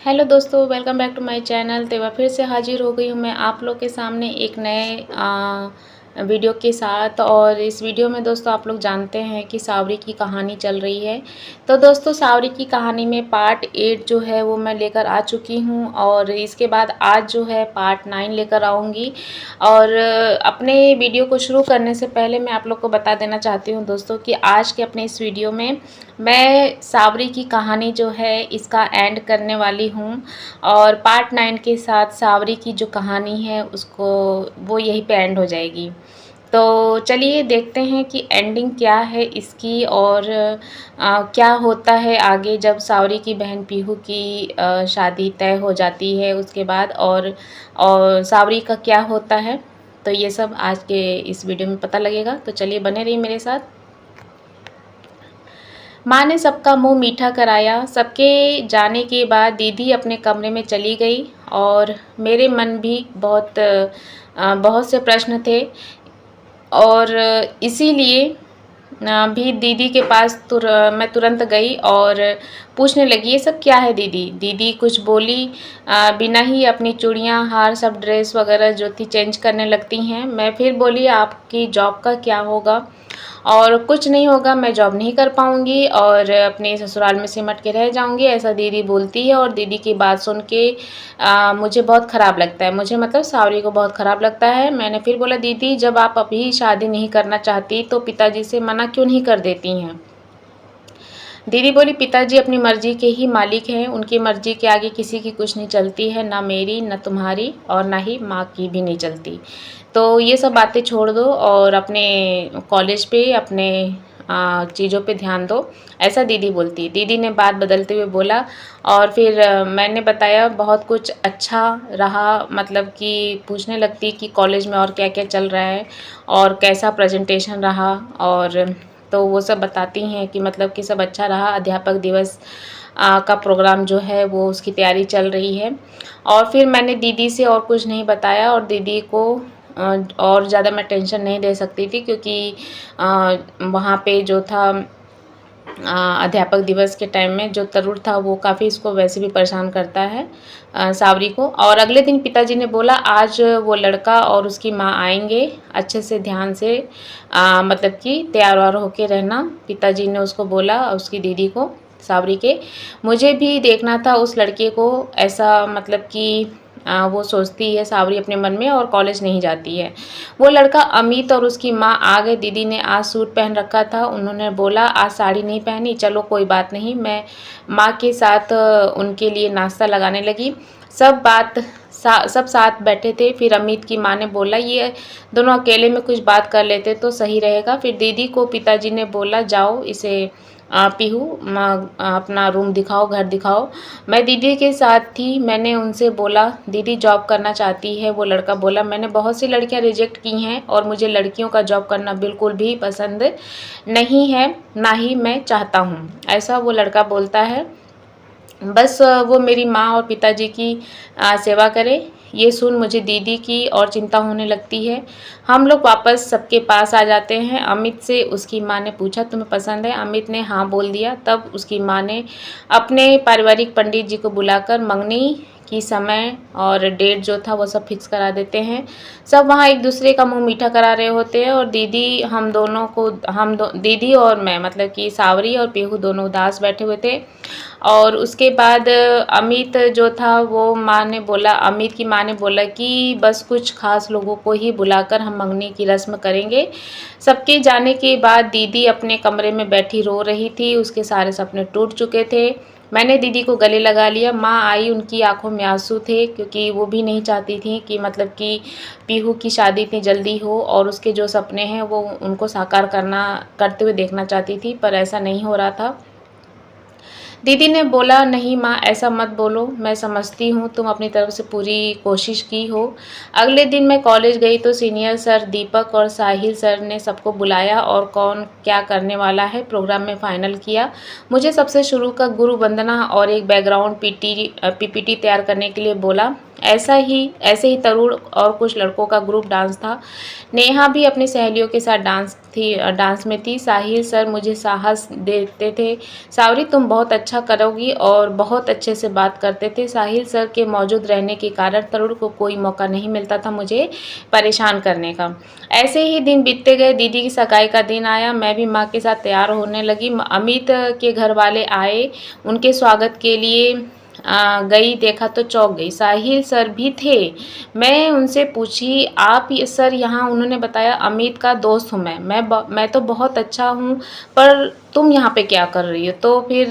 Hello दोस्तों, welcome back to my channel. तो फिर से हाजिर हो गई हूँ मैं आप लोग के सामने एक नए वीडियो के साथ। और इस वीडियो में दोस्तों आप लोग जानते हैं कि सावरी की कहानी चल रही है। तो दोस्तों सावरी की कहानी में पार्ट 8 जो है वो मैं लेकर आ चुकी हूँ, और इसके बाद आज जो है पार्ट 9 लेकर आऊँगी। और अपने वीडियो को शुरू करने से पहले मैं आप लोग को बता देना चाहती हूँ दोस्तों कि आज के अपने इस वीडियो में मैं सावरी की कहानी जो है इसका एंड करने वाली हूँ, और पार्ट 9 के साथ सावरी की जो कहानी है उसको वो यहीं पे एंड हो जाएगी। तो चलिए देखते हैं कि एंडिंग क्या है इसकी, और क्या होता है आगे जब सावरी की बहन पीहू की शादी तय हो जाती है उसके बाद, और सावरी का क्या होता है। तो ये सब आज के इस वीडियो में पता लगेगा। तो चलिए बने रहिए मेरे साथ। माँ ने सबका मुंह मीठा कराया। सबके जाने के बाद दीदी अपने कमरे में चली गई, और मेरे मन भी बहुत से प्रश्न थे, और इसीलिए भी दीदी के पास मैं तुरंत गई और पूछने लगी, ये सब क्या है दीदी। दीदी कुछ बोली बिना ही अपनी चूड़ियाँ हार सब ड्रेस वगैरह जो थी चेंज करने लगती हैं। मैं फिर बोली, आपकी जॉब का क्या होगा। और कुछ नहीं होगा, मैं जॉब नहीं कर पाऊँगी और अपने ससुराल में सिमट के रह जाऊँगी, ऐसा दीदी बोलती है। और दीदी की बात सुन के मुझे बहुत ख़राब लगता है, मुझे मतलब सावरी को बहुत ख़राब लगता है। मैंने फिर बोला, दीदी जब आप अभी शादी नहीं करना चाहती तो पिताजी से मना क्यों नहीं कर देती हैं। दीदी बोली, पिताजी अपनी मर्जी के ही मालिक हैं, उनकी मर्जी के आगे किसी की कुछ नहीं चलती है, ना मेरी ना तुम्हारी और ना ही माँ की भी नहीं चलती। तो ये सब बातें छोड़ दो और अपने कॉलेज पे अपने चीज़ों पे ध्यान दो, ऐसा दीदी बोलती। दीदी ने बात बदलते हुए बोला, और फिर मैंने बताया बहुत कुछ अच्छा रहा, मतलब कि पूछने लगती कि कॉलेज में और क्या क्या चल रहा है और कैसा प्रेजेंटेशन रहा। और तो वो सब बताती हैं कि मतलब कि सब अच्छा रहा। अध्यापक दिवस का प्रोग्राम जो है वो उसकी तैयारी चल रही है। और फिर मैंने दीदी से और कुछ नहीं बताया, और दीदी को और ज़्यादा मैं टेंशन नहीं दे सकती थी, क्योंकि वहाँ पे जो था अध्यापक दिवस के टाइम में जो तरुण था वो काफ़ी इसको वैसे भी परेशान करता है सावरी को। और अगले दिन पिताजी ने बोला, आज वो लड़का और उसकी माँ आएंगे, अच्छे से ध्यान से मतलब कि तैयार वार होके रहना। पिताजी ने उसको बोला, उसकी दीदी को, सावरी के। मुझे भी देखना था उस लड़के को, ऐसा मतलब कि वो सोचती है सावरी अपने मन में, और कॉलेज नहीं जाती है। वो लड़का अमित और उसकी माँ आ गए। दीदी ने आज सूट पहन रखा था, उन्होंने बोला आज साड़ी नहीं पहनी, चलो कोई बात नहीं। मैं माँ के साथ उनके लिए नाश्ता लगाने लगी। सब साथ बैठे थे। फिर अमित की माँ ने बोला, ये दोनों अकेले में कुछ बात कर लेते तो सही रहेगा। फिर दीदी को पिताजी ने बोला, जाओ इसे पीहू अपना रूम दिखाओ, घर दिखाओ। मैं दीदी के साथ थी। मैंने उनसे बोला, दीदी जॉब करना चाहती है। वो लड़का बोला, मैंने बहुत सी लड़कियां रिजेक्ट की हैं और मुझे लड़कियों का जॉब करना बिल्कुल भी पसंद नहीं है, ना ही मैं चाहता हूँ, ऐसा वो लड़का बोलता है। बस वो मेरी माँ और पिताजी की सेवा करे। ये सुन मुझे दीदी की और चिंता होने लगती है। हम लोग वापस सबके पास आ जाते हैं। अमित से उसकी माँ ने पूछा, तुम्हें पसंद है। अमित ने हाँ बोल दिया। तब उसकी माँ ने अपने पारिवारिक पंडित जी को बुलाकर मंगनी की समय और डेट जो था वो सब फिक्स करा देते हैं। सब वहाँ एक दूसरे का मुंह मीठा करा रहे होते हैं, और दीदी दीदी और मैं, मतलब कि सावरी और पीहू दोनों उदास बैठे हुए थे। और उसके बाद अमित जो था वो अमित की माँ ने बोला कि बस कुछ खास लोगों को ही बुलाकर हम मंगनी की रस्म करेंगे। सबके जाने के बाद दीदी अपने कमरे में बैठी रो रही थी, उसके सारे सपने टूट चुके थे। मैंने दीदी को गले लगा लिया। माँ आई, उनकी आंखों में आंसू थे, क्योंकि वो भी नहीं चाहती थी कि मतलब कि पीहू की शादी इतनी जल्दी हो, और उसके जो सपने हैं वो उनको साकार करते हुए देखना चाहती थी, पर ऐसा नहीं हो रहा था। दीदी ने बोला, नहीं माँ ऐसा मत बोलो, मैं समझती हूँ तुम अपनी तरफ से पूरी कोशिश की हो। अगले दिन मैं कॉलेज गई तो सीनियर सर दीपक और साहिल सर ने सबको बुलाया और कौन क्या करने वाला है प्रोग्राम में फाइनल किया। मुझे सबसे शुरू का गुरु वंदना और एक बैकग्राउंड पीपीटी तैयार करने के लिए बोला। ऐसे ही तरुण और कुछ लड़कों का ग्रुप डांस था। नेहा भी अपनी सहेलियों के साथ डांस में थी। साहिल सर मुझे साहस देते थे, सावरी तुम बहुत अच्छा करोगी, और बहुत अच्छे से बात करते थे। साहिल सर के मौजूद रहने के कारण तरुण को कोई मौका नहीं मिलता था मुझे परेशान करने का। ऐसे ही दिन बीतते गए। दीदी की सगाई का दिन आया। मैं भी माँ के साथ तैयार होने लगी। अमित के घर वाले आए, उनके स्वागत के लिए गई, देखा तो चौंक गई। साहिल सर भी थे। मैं उनसे पूछी, आप सर यहाँ? उन्होंने बताया, अमित का दोस्त हूँ मैं तो बहुत अच्छा हूँ, पर तुम यहाँ पे क्या कर रही हो? तो फिर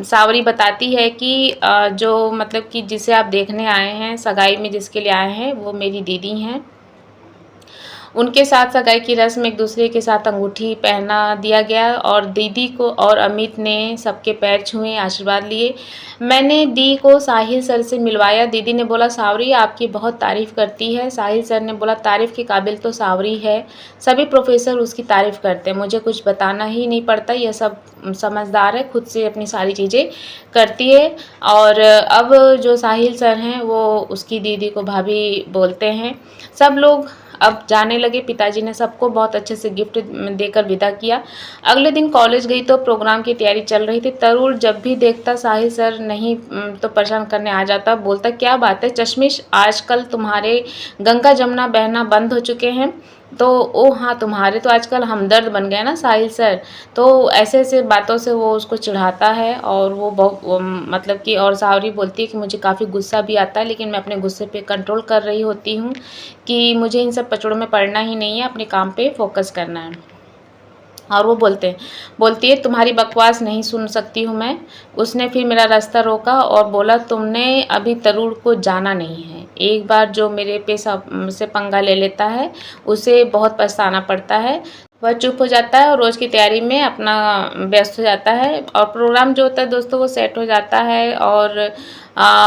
सावरी बताती है कि जो मतलब कि जिसे आप देखने आए हैं, सगाई में जिसके लिए आए हैं, वो मेरी दीदी हैं। उनके साथ सगाई की रस्म एक दूसरे के साथ अंगूठी पहना दिया गया, और दीदी को और अमित ने सबके पैर छुए, आशीर्वाद लिए। मैंने दी को साहिल सर से मिलवाया। दीदी ने बोला, सावरी आपकी बहुत तारीफ़ करती है। साहिल सर ने बोला, तारीफ़ के काबिल तो सावरी है, सभी प्रोफेसर उसकी तारीफ़ करते हैं, मुझे कुछ बताना ही नहीं पड़ता, यह सब समझदार है, खुद से अपनी सारी चीज़ें करती है। और अब जो साहिल सर हैं वो उसकी दीदी को भाभी बोलते हैं। सब लोग अब जाने लगे। पिताजी ने सबको बहुत अच्छे से गिफ्ट देकर विदा किया। अगले दिन कॉलेज गई तो प्रोग्राम की तैयारी चल रही थी। तरुण जब भी देखता साहिल सर नहीं तो परेशान करने आ जाता। बोलता, क्या बात है चश्मिश, आजकल तुम्हारे गंगा जमुना बहना बंद हो चुके हैं? तो ओ हाँ, तुम्हारे तो आजकल हमदर्द बन गए ना साहिल सर। तो ऐसे ऐसे बातों से वो उसको चिढ़ाता है, और मतलब कि, और सावरी बोलती है कि मुझे काफ़ी गुस्सा भी आता है, लेकिन मैं अपने गुस्से पे कंट्रोल कर रही होती हूँ कि मुझे इन सब पचड़ों में पड़ना ही नहीं है, अपने काम पे फोकस करना है। और वो बोलती है, तुम्हारी बकवास नहीं सुन सकती हूँ मैं। उसने फिर मेरा रास्ता रोका और बोला, तुमने अभी तरुण को जाना नहीं है। एक बार जो मेरे पे से पंगा ले लेता है, उसे बहुत पछताना पड़ता है। वह चुप हो जाता है और रोज़ की तैयारी में अपना व्यस्त हो जाता है, और प्रोग्राम जो होता है दोस्तों वो सेट हो जाता है। और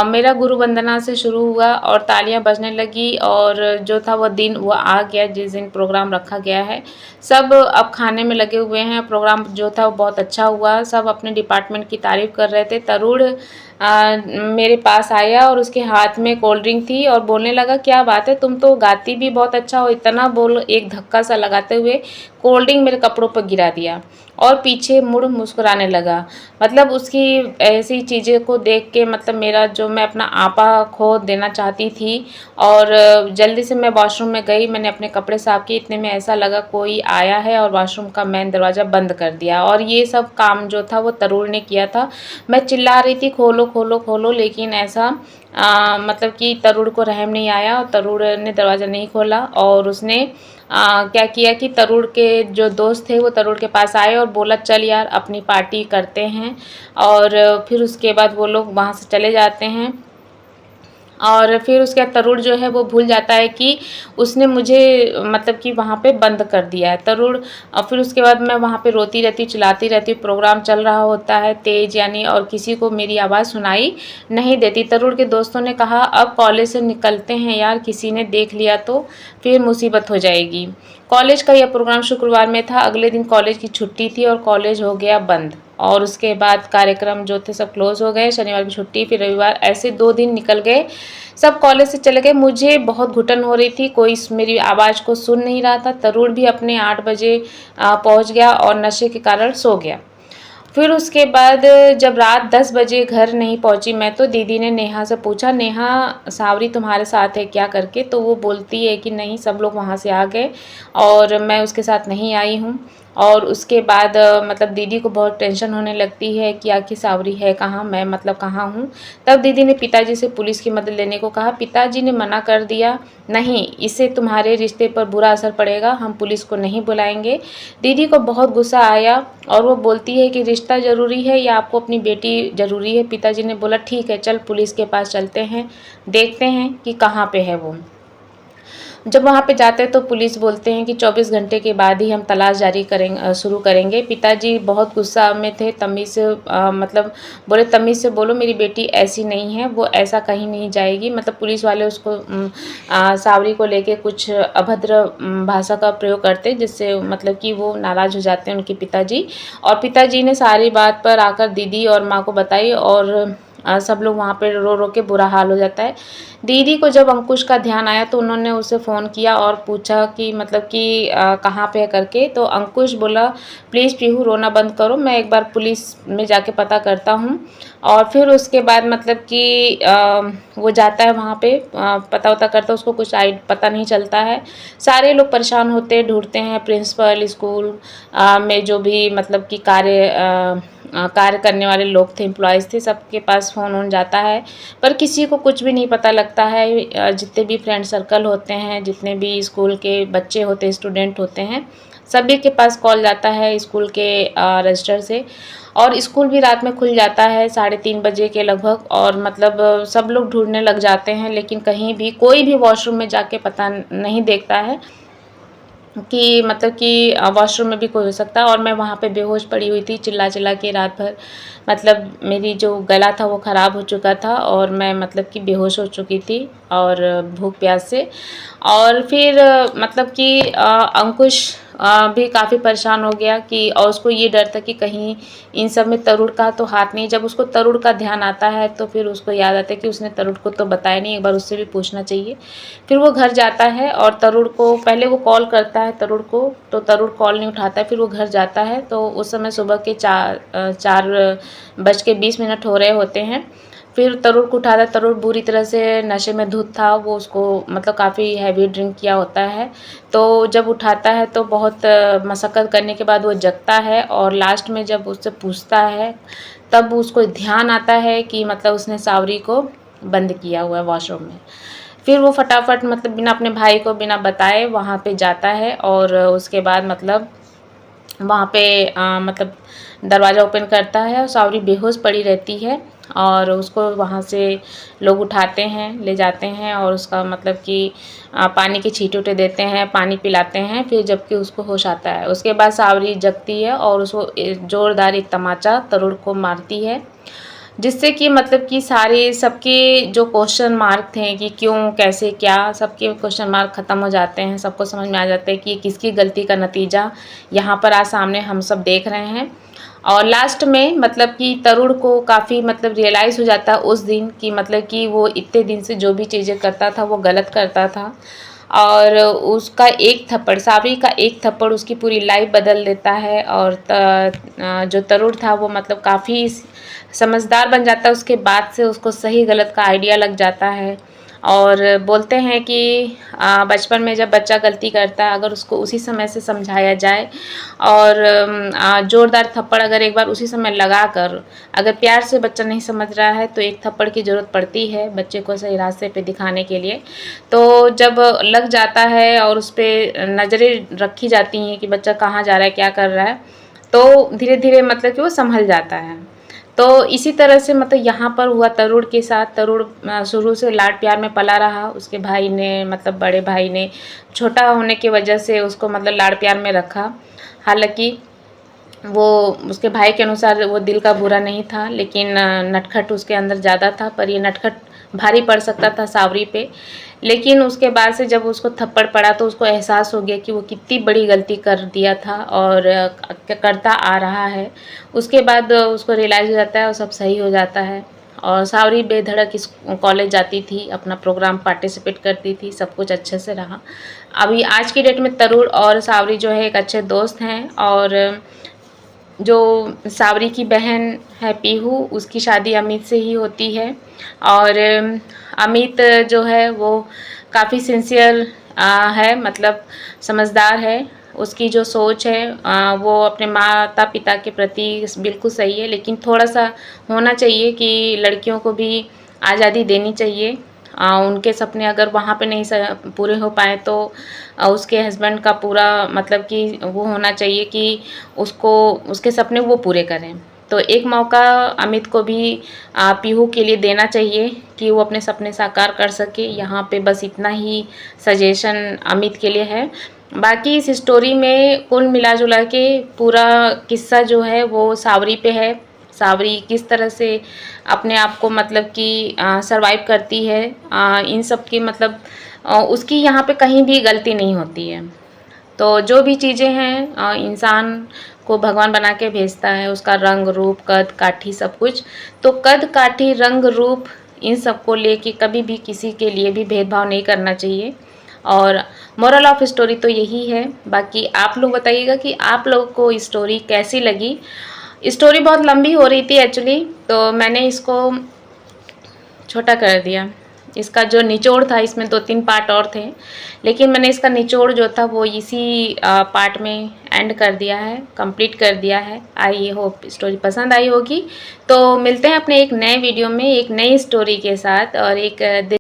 मेरा गुरु वंदना से शुरू हुआ और तालियां बजने लगी, और जो था वो दिन वो आ गया जिस दिन प्रोग्राम रखा गया है। सब अब खाने में लगे हुए हैं। प्रोग्राम जो था वो बहुत अच्छा हुआ। सब अपने डिपार्टमेंट की तारीफ़ कर रहे थे। तरुण मेरे पास आया और उसके हाथ में कोल्ड ड्रिंक थी और बोलने लगा, क्या बात है, तुम तो गाती भी बहुत अच्छा हो। इतना बोल एक धक्का सा लगाते हुए कोल्ड ड्रिंक मेरे कपड़ों पर गिरा दिया और पीछे मुड़ मुस्कुराने लगा। मतलब उसकी ऐसी चीज़ें को देख के, मतलब मेरा जो मैं अपना आपा खो देना चाहती थी। और जल्दी से मैं वॉशरूम में गई, मैंने अपने कपड़े साफ किए। इतने में ऐसा लगा कोई आया है, और वॉशरूम का मेन दरवाज़ा बंद कर दिया। और ये सब काम जो था वो तरुण ने किया था। मैं चिल्ला रही थी, खोलो खोलो खोलो, लेकिन ऐसा मतलब कि तरुण को रहम नहीं आया, और तरुण ने दरवाज़ा नहीं खोला। और उसने क्या किया कि तरुण के जो दोस्त थे वो तरुण के पास आए और बोला, चल यार अपनी पार्टी करते हैं। और फिर उसके बाद वो लोग वहाँ से चले जाते हैं। और फिर उसके बाद तरुण जो है वो भूल जाता है कि उसने मुझे मतलब कि वहाँ पे बंद कर दिया है तरुण। और फिर उसके बाद मैं वहाँ पे रोती रहती हूँ, चिल्लाती रहती हूँ। प्रोग्राम चल रहा होता है तेज़ यानी, और किसी को मेरी आवाज़ सुनाई नहीं देती। तरुण के दोस्तों ने कहा, अब कॉलेज से निकलते हैं यार, किसी ने देख लिया तो फिर मुसीबत हो जाएगी। कॉलेज का यह प्रोग्राम शुक्रवार में था। अगले दिन कॉलेज की छुट्टी थी और कॉलेज हो गया बंद। और उसके बाद कार्यक्रम जो थे सब क्लोज हो गए। शनिवार की छुट्टी, फिर रविवार, ऐसे 2 दिन निकल गए। सब कॉलेज से चले गए। मुझे बहुत घुटन हो रही थी, कोई मेरी आवाज़ को सुन नहीं रहा था। तरुण भी अपने 8 बजे पहुंच गया और नशे के कारण सो गया। फिर उसके बाद जब रात 10 बजे घर नहीं पहुंची मैं, तो दीदी ने नेहा से पूछा, नेहा सावरी तुम्हारे साथ है क्या करके? तो वो बोलती है कि नहीं, सब लोग वहाँ से आ गए और मैं उसके साथ नहीं आई हूँ। और उसके बाद मतलब दीदी को बहुत टेंशन होने लगती है कि आखिर सावरी है कहाँ, मैं मतलब कहाँ हूँ। तब दीदी ने पिताजी से पुलिस की मदद लेने को कहा। पिताजी ने मना कर दिया, नहीं, इससे तुम्हारे रिश्ते पर बुरा असर पड़ेगा, हम पुलिस को नहीं बुलाएंगे। दीदी को बहुत गुस्सा आया और वो बोलती है कि रिश्ता ज़रूरी है या आपको अपनी बेटी ज़रूरी है? पिताजी ने बोला, ठीक है, चल पुलिस के पास चलते हैं, देखते हैं कि कहाँ पे है वो। जब वहाँ पे जाते हैं तो पुलिस बोलते हैं कि 24 घंटे के बाद ही हम तलाश जारी शुरू करेंगे। पिताजी बहुत गुस्सा में थे, तमीज़ से मतलब बोले, तमीज़ से बोलो, मेरी बेटी ऐसी नहीं है, वो ऐसा कहीं नहीं जाएगी। मतलब पुलिस वाले उसको सावरी को लेके कुछ अभद्र भाषा का प्रयोग करते, जिससे मतलब कि वो नाराज़ हो जाते हैं उनके पिताजी। और पिताजी ने सारी बात पर आकर दीदी और माँ को बताई, और सब लोग वहाँ पे रो रो के बुरा हाल हो जाता है। दीदी को जब अंकुश का ध्यान आया तो उन्होंने उसे फ़ोन किया और पूछा कि मतलब कि कहाँ पे है करके। तो अंकुश बोला, प्लीज़ पीहू रोना बंद करो, मैं एक बार पुलिस में जाके पता करता हूँ। और फिर उसके बाद मतलब कि वो जाता है वहाँ पे, पता वता करता है, उसको कुछ पता नहीं चलता है। सारे लोग परेशान होते हैं, ढूंढते हैं, प्रिंसिपल, स्कूल में जो भी मतलब कि कार्य करने वाले लोग थे, एम्प्लॉयज़ थे, सबके पास फ़ोन वोन जाता है, पर किसी को कुछ भी नहीं पता लगता है। जितने भी फ्रेंड सर्कल होते हैं, जितने भी स्कूल के बच्चे होते हैं, स्टूडेंट होते हैं, सभी के पास कॉल जाता है स्कूल के रजिस्टर से। और स्कूल भी रात में खुल जाता है 3:30 बजे के लगभग, और मतलब सब लोग ढूंढने लग जाते हैं, लेकिन कहीं भी कोई भी वॉशरूम में जाके पता नहीं देखता है कि मतलब कि वॉशरूम में भी कोई हो सकता है। और मैं वहाँ पे बेहोश पड़ी हुई थी, चिल्ला चिल्ला के रात भर, मतलब मेरी जो गला था वो ख़राब हो चुका था और मैं मतलब कि बेहोश हो चुकी थी और भूख प्यास से। और फिर मतलब कि अंकुश भी काफ़ी परेशान हो गया कि, और उसको ये डर था कि कहीं इन सब में तरुण का तो हाथ नहीं। जब उसको तरुण का ध्यान आता है तो फिर उसको याद आता है कि उसने तरुण को तो बताया नहीं, एक बार उससे भी पूछना चाहिए। फिर वो घर जाता है और तरुण को पहले वो कॉल करता है तरुण को, तो तरुण कॉल नहीं उठाता है। फिर वो घर जाता है तो उस समय सुबह के 4:20 हो रहे होते हैं। फिर तरुण को उठाता है, तरुण बुरी तरह से नशे में धुत था, वो उसको मतलब काफ़ी हैवी ड्रिंक किया होता है। तो जब उठाता है तो बहुत मशक्क़त करने के बाद वो जगता है, और लास्ट में जब उससे पूछता है तब उसको ध्यान आता है कि मतलब उसने सावरी को बंद किया हुआ है वॉशरूम में। फिर वो फटाफट मतलब बिना अपने भाई को बिना बताए वहाँ पे जाता है, और उसके बाद मतलब वहाँ पे मतलब दरवाज़ा ओपन करता है और सावरी बेहोश पड़ी रहती है, और उसको वहाँ से लोग उठाते हैं, ले जाते हैं, और उसका मतलब कि पानी के छींटे उटे देते हैं, पानी पिलाते हैं, फिर जबकि उसको होश आता है। उसके बाद सावरी जगती है और उसको ज़ोरदार एक तमाचा तरुण को मारती है, जिससे कि मतलब कि सारे सबके जो क्वेश्चन मार्क थे कि क्यों, कैसे, क्या, सबके क्वेश्चन मार्क ख़त्म हो जाते हैं। सबको समझ में आ जाता है कि किसकी गलती का नतीजा यहाँ पर आज सामने हम सब देख रहे हैं। और लास्ट में मतलब कि तरुण को काफ़ी मतलब रियलाइज़ हो जाता है उस दिन कि मतलब कि वो इतने दिन से जो भी चीज़ें करता था वो गलत करता था, और उसका एक थप्पड़, सावरी का एक थप्पड़ उसकी पूरी लाइफ बदल देता है। और जो तरुण था वो मतलब काफ़ी समझदार बन जाता है, उसके बाद से उसको सही गलत का आइडिया लग जाता है। और बोलते हैं कि बचपन में जब बच्चा गलती करता है, अगर उसको उसी समय से समझाया जाए और ज़ोरदार थप्पड़ अगर एक बार उसी समय लगा कर, अगर प्यार से बच्चा नहीं समझ रहा है तो एक थप्पड़ की ज़रूरत पड़ती है बच्चे को सही रास्ते पे दिखाने के लिए। तो जब लग जाता है और उस पर नज़रें रखी जाती हैं कि बच्चा कहाँ जा रहा है, क्या कर रहा है, तो धीरे धीरे मतलब कि वो संभल जाता है। तो इसी तरह से मतलब यहाँ पर हुआ तरुण के साथ। तरुण शुरू से लाड प्यार में पला रहा, उसके भाई ने मतलब बड़े भाई ने छोटा होने की वजह से उसको मतलब लाड प्यार में रखा। हालांकि वो उसके भाई के अनुसार वो दिल का बुरा नहीं था, लेकिन नटखट उसके अंदर ज़्यादा था, पर ये नटखट भारी पड़ सकता था सावरी पे। लेकिन उसके बाद से जब उसको थप्पड़ पड़ा तो उसको एहसास हो गया कि वो कितनी बड़ी गलती कर दिया था और करता आ रहा है। उसके बाद उसको रियलाइज़ हो जाता है और सब सही हो जाता है, और सावरी बेधड़क इस कॉलेज जाती थी, अपना प्रोग्राम पार्टिसिपेट करती थी, सब कुछ अच्छे से रहा। अभी आज की डेट में तरुण और सावरी जो है एक अच्छे दोस्त हैं, और जो सावरी की बहन है पीहू, उसकी शादी अमित से ही होती है। और अमित जो है वो काफ़ी सिंसियर है, मतलब समझदार है। उसकी जो सोच है वो अपने माता पिता के प्रति बिल्कुल सही है, लेकिन थोड़ा सा होना चाहिए कि लड़कियों को भी आज़ादी देनी चाहिए। उनके सपने अगर वहाँ पे नहीं पूरे हो पाए तो उसके हस्बैंड का पूरा मतलब कि वो होना चाहिए कि उसको उसके सपने वो पूरे करें। तो एक मौका अमित को भी पीहू के लिए देना चाहिए कि वो अपने सपने साकार कर सके। यहाँ पे बस इतना ही सजेशन अमित के लिए है। बाकी इस स्टोरी में कुल मिला जुला के पूरा किस्सा जो है वो सावरी पे है। सावरी किस तरह से अपने आप को मतलब कि सरवाइव करती है, इन सब की मतलब उसकी यहाँ पे कहीं भी गलती नहीं होती है। तो जो भी चीज़ें हैं इंसान को भगवान बना के भेजता है, उसका रंग रूप कद काठी सब कुछ। तो कद काठी रंग रूप इन सब को लेके कभी भी किसी के लिए भी भेदभाव नहीं करना चाहिए। और मोरल ऑफ स्टोरी तो यही है। बाकी आप लोग बताइएगा कि आप लोगों को स्टोरी कैसी लगी। स्टोरी बहुत लंबी हो रही थी एक्चुअली, तो मैंने इसको छोटा कर दिया। इसका जो निचोड़ था, इसमें 2-3 पार्ट और थे, लेकिन मैंने इसका निचोड़ जो था वो इसी पार्ट में एंड कर दिया है, कंप्लीट कर दिया है। आई होप स्टोरी पसंद आई होगी। तो मिलते हैं अपने एक नए वीडियो में एक नई स्टोरी के साथ और एक